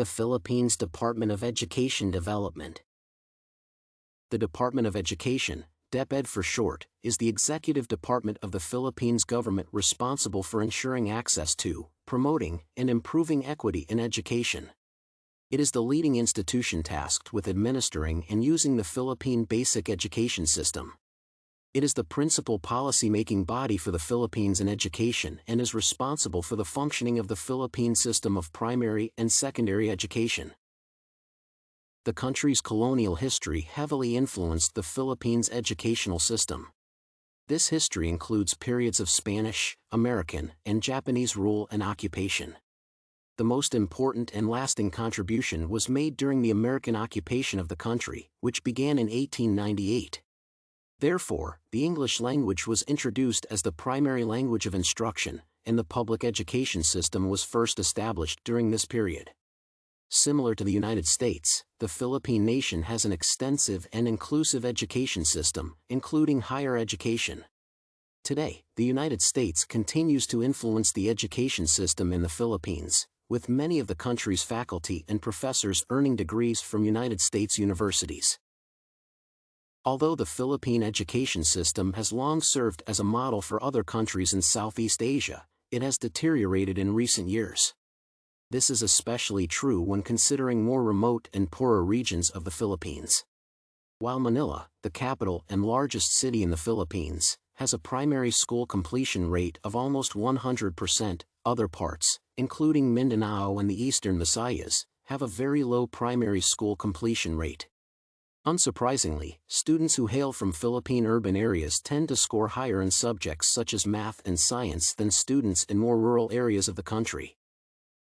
The Philippines Department of Education Development. The Department of Education, DepEd for short, is the executive department of the Philippines government responsible for ensuring access to, promoting, and improving equity in education. It is the leading institution tasked with administering and using the Philippine basic education system. It is the principal policy-making body for the Philippines in education and is responsible for the functioning of the Philippine system of primary and secondary education. The country's colonial history heavily influenced the Philippines' educational system. This history includes periods of Spanish, American, and Japanese rule and occupation. The most important and lasting contribution was made during the American occupation of the country, which began in 1898. Therefore, the English language was introduced as the primary language of instruction, and the public education system was first established during this period. Similar to the United States, the Philippine nation has an extensive and inclusive education system, including higher education. Today, the United States continues to influence the education system in the Philippines, with many of the country's faculty and professors earning degrees from United States universities. Although the Philippine education system has long served as a model for other countries in Southeast Asia, it has deteriorated in recent years. This is especially true when considering more remote and poorer regions of the Philippines. While Manila, the capital and largest city in the Philippines, has a primary school completion rate of almost 100%, other parts, including Mindanao and the Eastern Visayas, have a very low primary school completion rate. Unsurprisingly, students who hail from Philippine urban areas tend to score higher in subjects such as math and science than students in more rural areas of the country.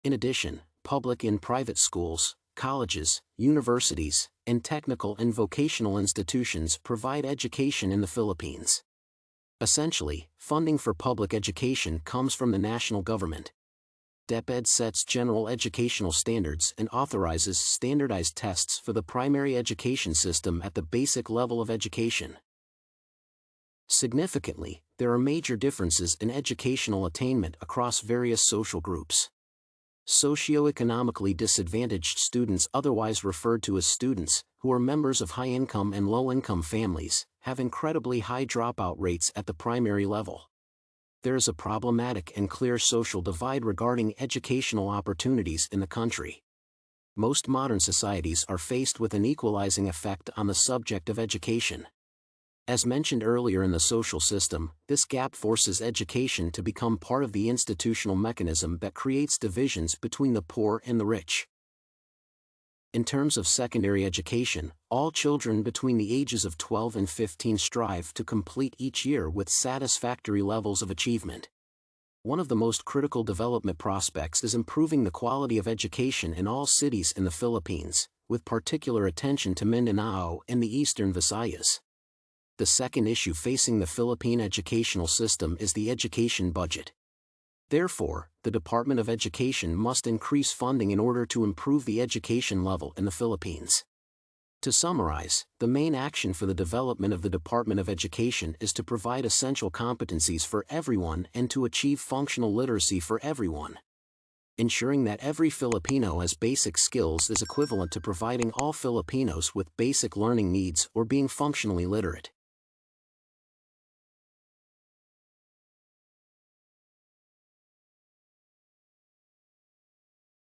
In addition, public and private schools, colleges, universities, and technical and vocational institutions provide education in the Philippines. Essentially, funding for public education comes from the national government. DepEd sets general educational standards and authorizes standardized tests for the primary education system at the basic level of education. Significantly, there are major differences in educational attainment across various social groups. Socioeconomically disadvantaged students, otherwise referred to as students, who are members of high-income and low-income families, have incredibly high dropout rates at the primary level. There is a problematic and clear social divide regarding educational opportunities in the country. Most modern societies are faced with an equalizing effect on the subject of education. As mentioned earlier in the social system, this gap forces education to become part of the institutional mechanism that creates divisions between the poor and the rich. In terms of secondary education, all children between the ages of 12 and 15 strive to complete each year with satisfactory levels of achievement. One of the most critical development prospects is improving the quality of education in all cities in the Philippines, with particular attention to Mindanao and the Eastern Visayas. The second issue facing the Philippine educational system is the education budget. Therefore, the Department of Education must increase funding in order to improve the education level in the Philippines. To summarize, the main action for the development of the Department of Education is to provide essential competencies for everyone and to achieve functional literacy for everyone. Ensuring that every Filipino has basic skills is equivalent to providing all Filipinos with basic learning needs or being functionally literate.